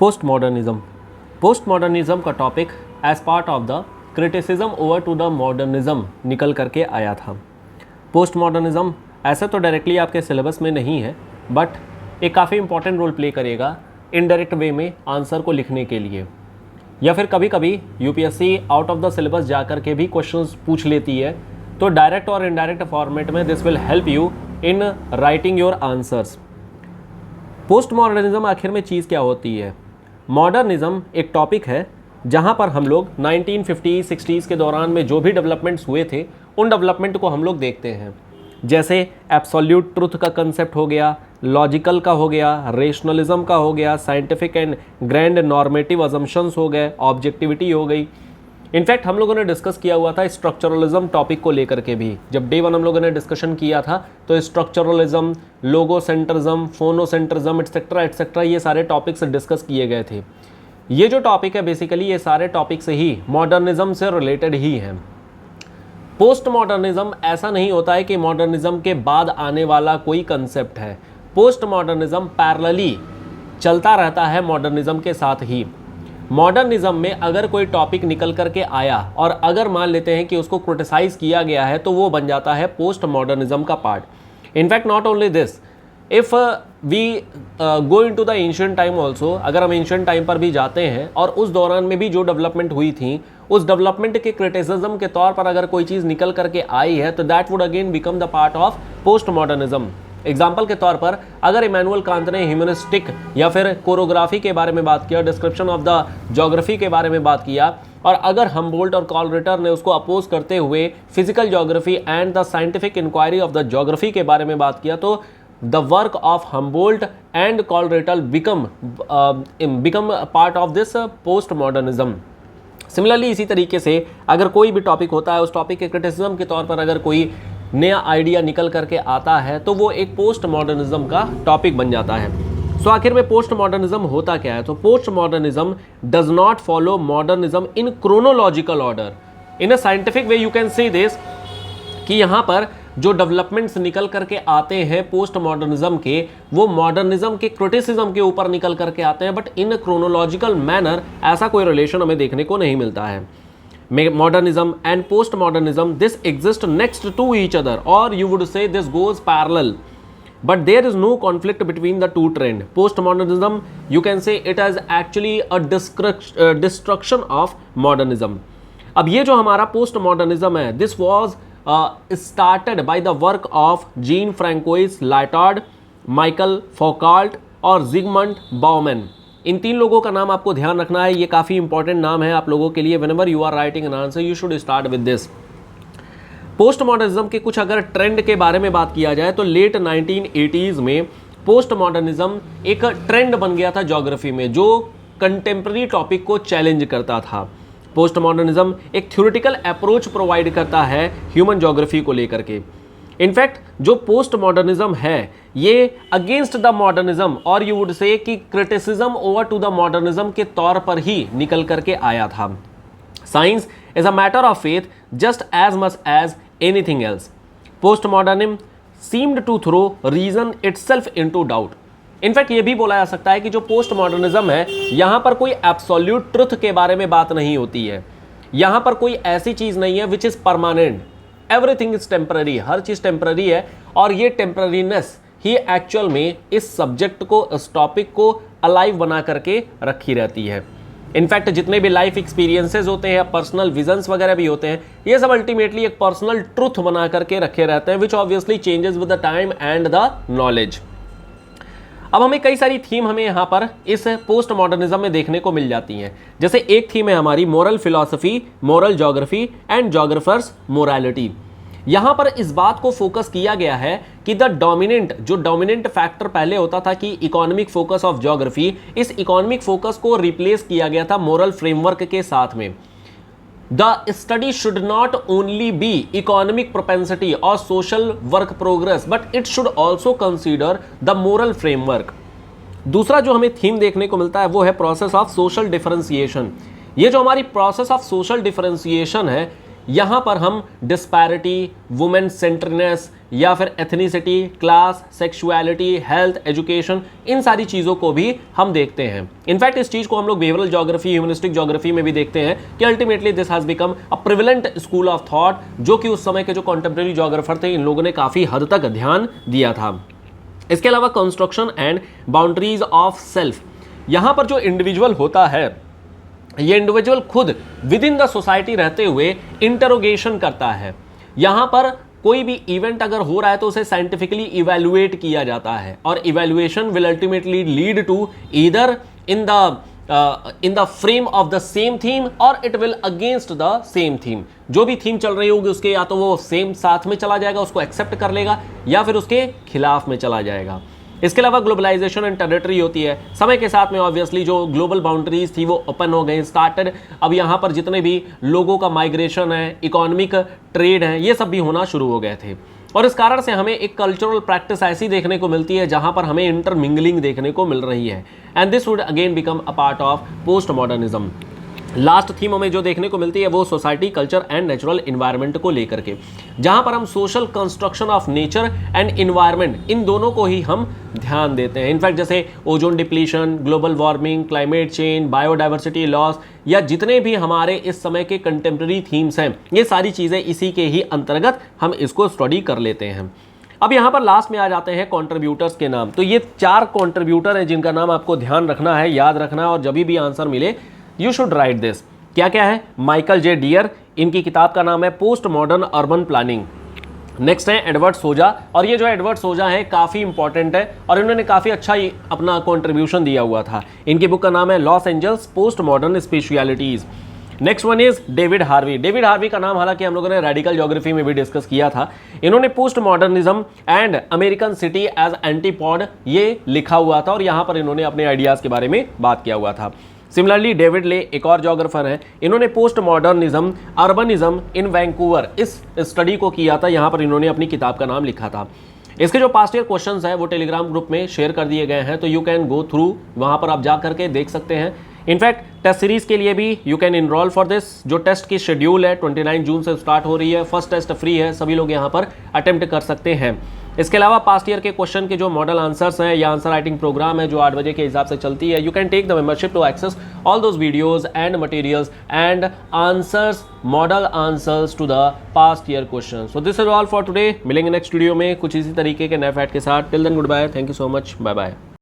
Post modernism. Post modernism का topic as part of the criticism over to the modernism निकल करके आया था। पोस्ट मॉडर्निज्म ऐसे तो डायरेक्टली आपके सिलेबस में नहीं है, बट एक काफ़ी इंपॉर्टेंट रोल प्ले करेगा इनडायरेक्ट वे में आंसर को लिखने के लिए, या फिर कभी कभी UPSC out of the syllabus जा कर के भी क्वेश्चंस पूछ लेती है, तो डायरेक्ट और इनडायरेक्ट फॉर्मेट में this will help you in writing your answers. Post modernism आखिर में चीज़ क्या होती है? मॉडर्निज्म एक टॉपिक है जहाँ पर हम लोग 1950-60s के दौरान में जो भी डेवलपमेंट्स हुए थे उन डेवलपमेंट को हम लोग देखते हैं। जैसे एब्सोल्यूट ट्रुथ का कंसेप्ट हो गया, लॉजिकल का हो गया, रेशनलिज्म का हो गया, scientific and grand normative assumptions हो गए, ऑब्जेक्टिविटी हो गई। इनफैक्ट हम लोगों ने डिस्कस किया हुआ था स्ट्रक्चरलिज्म टॉपिक को लेकर के भी। जब डे 1 हम लोगों ने डिस्कशन किया था तो स्ट्रक्चरलिज्म, लोगोसेंट्रिज्म, फोनोसेंट्रिज्म एटसेट्रा एटसेट्रा ये सारे टॉपिक्स डिस्कस किए गए थे। ये जो टॉपिक है बेसिकली ये सारे टॉपिक्स ही मॉडर्निज्म से रिलेटेड ही हैं। पोस्ट मॉडर्निज्म ऐसा नहीं होता है कि मॉडर्निज्म के बाद आने वाला कोई कंसेप्ट है। पोस्ट मॉडर्निज्म पैरेलली चलता रहता है मॉडर्निज्म के साथ ही। मॉडर्निज्म में अगर कोई टॉपिक निकल करके आया और अगर मान लेते हैं कि उसको क्रिटिसाइज किया गया है तो वो बन जाता है पोस्ट मॉडर्निज्म का part. In fact not only this, if we go into the ancient time also, अगर हम एंशिएंट टाइम पर भी जाते हैं और उस दौरान में भी जो डेवलपमेंट हुई थी उस डेवलपमेंट के क्रिटिसिज्म के तौर पर अगर कोई चीज़ निकल करके आई है तो that would again become the part of post modernism. Example के तौर पर अगर इमैनुअल कांत ने ह्यूमनिस्टिक या फिर कोरियोग्राफी के बारे में बात किया, डिस्क्रिप्शन ऑफ द ज्योग्राफी के बारे में बात किया, और अगर हम्बोल्ट और कॉलरिटर ने उसको अपोज करते हुए physical geography and the scientific inquiry of the geography के बारे में बात किया, तो the work of Humboldt and Carl Ritter become part of this post modernism. Similarly इसी तरीके से अगर कोई भी टॉपिक होता है उस टॉपिक के क्रिटिसिज्म के तौर पर अगर कोई नया आइडिया निकल करके आता है तो वो एक पोस्ट मॉडर्निज्म का टॉपिक बन जाता है। सो आखिर में पोस्ट मॉडर्निज्म होता क्या है? तो post modernism does not follow modernism in chronological order. In a scientific way you can say this कि यहाँ पर जो डेवलपमेंट्स निकल करके आते हैं पोस्ट मॉडर्निज्म के, वो मॉडर्निज्म के क्रिटिसिज्म के ऊपर निकल करके आते हैं, बट इन क्रोनोलॉजिकल मैनर ऐसा कोई रिलेशन हमें देखने को नहीं मिलता है। Modernism and postmodernism, this exist next to each other, or you would say this goes parallel, but there is no conflict between the two trend. Postmodernism, you can say it as actually a destruction of modernism. अब ये जो हमारा postmodernism है, this was started by the work of Jean Francois Lyotard, Michael Foucault और Zygmunt Bauman। इन तीन लोगों का नाम आपको ध्यान रखना है, ये काफ़ी इंपॉर्टेंट नाम है आप लोगों के लिए। Whenever you are writing an answer you should start with this. Post modernism के कुछ अगर ट्रेंड के बारे में बात किया जाए तो लेट 1980s में पोस्ट मॉडर्निज्म एक ट्रेंड बन गया था ज्योग्राफी में, जो कंटेम्प्रेरी टॉपिक को चैलेंज करता था। पोस्ट मॉडर्निज्म एक थ्योरेटिकल अप्रोच प्रोवाइड करता है ह्यूमन ज्योग्राफी को लेकर के। इनफैक्ट जो पोस्ट मॉडर्निज्म है ये अगेंस्ट द मॉडर्निज्म और यू वुड से कि criticism over to the modernism के तौर पर ही निकल करके आया था। Science is a matter of faith just as much as anything else. Post modernism seemed to throw reason itself into doubt. In fact ये भी बोला जा सकता है कि जो पोस्ट मॉडर्निज्म है यहाँ पर कोई एब्सोल्यूट ट्रुथ के बारे में बात नहीं होती है, यहाँ पर कोई ऐसी चीज़ नहीं है which is permanent. Everything is temporary, her cheese temporary है, और ये टेम्पररीनेस ही एक्चुअल में इस सब्जेक्ट को, इस टॉपिक को अलाइव बना करके रखी रहती है। इनफैक्ट जितने भी लाइफ एक्सपीरियंसेस होते हैं, पर्सनल विजन्स वगैरह भी होते हैं, ये सब अल्टीमेटली एक पर्सनल ट्रुथ बना करके रखे रहते हैं, which obviously changes with the time and the knowledge. अब हमें कई सारी थीम हमें यहाँ पर इस पोस्ट मॉडर्निज्म में देखने को मिल जाती हैं। जैसे एक थीम है हमारी moral philosophy, moral geography and geographers morality. यहाँ पर इस बात को फोकस किया गया है कि द डोमिनेंट फैक्टर पहले होता था कि इकोनॉमिक फोकस ऑफ ज्योग्राफी, इस इकोनॉमिक फोकस को रिप्लेस किया गया था मोरल फ्रेमवर्क के साथ में। The study should not only be economic propensity or social work progress, but it should also consider the moral framework. दूसरा जो हमें थीम देखने को मिलता है वो है प्रोसेस ऑफ सोशल डिफरेंशिएशन। ये जो हमारी प्रोसेस ऑफ सोशल डिफरेंशिएशन है यहाँ पर हम डिस्पैरिटी, वुमेन सेंटरनेस या फिर ethnicity, class, sexuality, health, education, इन सारी चीज़ों को भी हम देखते हैं। इनफैक्ट इस चीज़ को हम लोग बिहेवियरल ज्योग्राफी, ह्यूमनिस्टिक ज्योग्राफी में भी देखते हैं कि ultimately this has become a prevalent school of thought, जो कि उस समय के जो कॉन्टेम्प्रेरी ज्योग्राफर थे इन लोगों ने काफ़ी हद तक ध्यान दिया था। इसके अलावा construction and boundaries of self, यहाँ पर जो इंडिविजुअल होता है ये इंडिविजुअल खुद विद इन द सोसाइटी रहते हुए इंटरोगेशन करता है। यहाँ पर कोई भी इवेंट अगर हो रहा है तो उसे साइंटिफिकली इवैल्यूएट किया जाता है और evaluation will ultimately lead to either in the frame of the same theme और it will against the same theme. जो भी थीम चल रही होगी उसके या तो वो सेम साथ में चला जाएगा, उसको एक्सेप्ट कर लेगा, या फिर उसके खिलाफ में चला जाएगा। इसके अलावा ग्लोबलाइजेशन एंड टेरिटरी होती है। समय के साथ में ऑब्वियसली जो ग्लोबल बाउंड्रीज थी वो ओपन हो गई, स्टार्टेड। अब यहाँ पर जितने भी लोगों का माइग्रेशन है, इकोनॉमिक ट्रेड है, ये सब भी होना शुरू हो गए थे। और इस कारण से हमें एक कल्चरल प्रैक्टिस ऐसी देखने को मिलती है जहाँ पर हमें इंटरमिंगलिंग देखने को मिल रही है, and this would again become a part of postmodernism. Last theme हमें जो देखने को मिलती है वो society, culture and natural environment को लेकर के, जहां पर हम social construction of nature and environment, इन दोनों को ही हम ध्यान देते हैं। इनफैक्ट जैसे ozone depletion, global warming, climate change, biodiversity loss, या जितने भी हमारे इस समय के कंटेम्प्रेरी थीम्स हैं, ये सारी चीज़ें इसी के ही अंतर्गत हम इसको स्टडी कर लेते हैं। अब यहाँ पर लास्ट में आ जाते हैं कंट्रीब्यूटर्स के नाम। तो ये 4 कंट्रीब्यूटर हैं जिनका नाम आपको ध्यान रखना है, याद रखना है, और जब भी आंसर मिले यू शुड राइट दिस। क्या क्या है? माइकल जे डियर, इनकी किताब का नाम है post modern urban planning. Next है एडवर्ड सोजा, और ये जो एडवर्ड सोजा है काफ़ी इंपॉर्टेंट है और इन्होंने काफ़ी अच्छा ही अपना कंट्रीब्यूशन दिया हुआ था। इनकी बुक का नाम है Los Angeles post modern specialities. Next one is David Harvey. David Harvey का नाम हालांकि हम लोगों ने रेडिकल ज्योग्राफी में भी डिस्कस किया था। इन्होंने postmodernism and American city as antipode ये लिखा हुआ था और यहाँ पर इन्होंने अपने आइडियाज़ के बारे में बात किया हुआ था। सिमिलरली डेविड ले एक और जोग्राफर हैं, इन्होंने पोस्ट मॉडर्निज्म अर्बनिज्म इन वैंकूवर इस स्टडी को किया था, यहाँ पर इन्होंने अपनी किताब का नाम लिखा था। इसके जो पास्ट ईयर क्वेश्चंस हैं वो टेलीग्राम ग्रुप में शेयर कर दिए गए हैं, तो यू कैन गो थ्रू, वहाँ पर आप जा करके देख सकते हैं। इनफैक्ट टेस्ट सीरीज के लिए भी you can enroll for this. जो टेस्ट की शेड्यूल है 29 जून से स्टार्ट हो रही है, फर्स्ट टेस्ट फ्री है, सभी लोग यहाँ पर अटेम्प्ट कर सकते हैं। इसके अलावा पास्ट ईयर के क्वेश्चन के जो मॉडल आंसर्स हैं या आंसर राइटिंग प्रोग्राम है जो 8 बजे के हिसाब से चलती है, you can take the membership to access all those videos and materials and answers, model answers to the past year question. So this is all for today. मिलेंगे नेक्स्ट वीडियो में कुछ इसी तरीके के नए फैक्ट के साथ। Till then good bye, thank you so much, bye bye.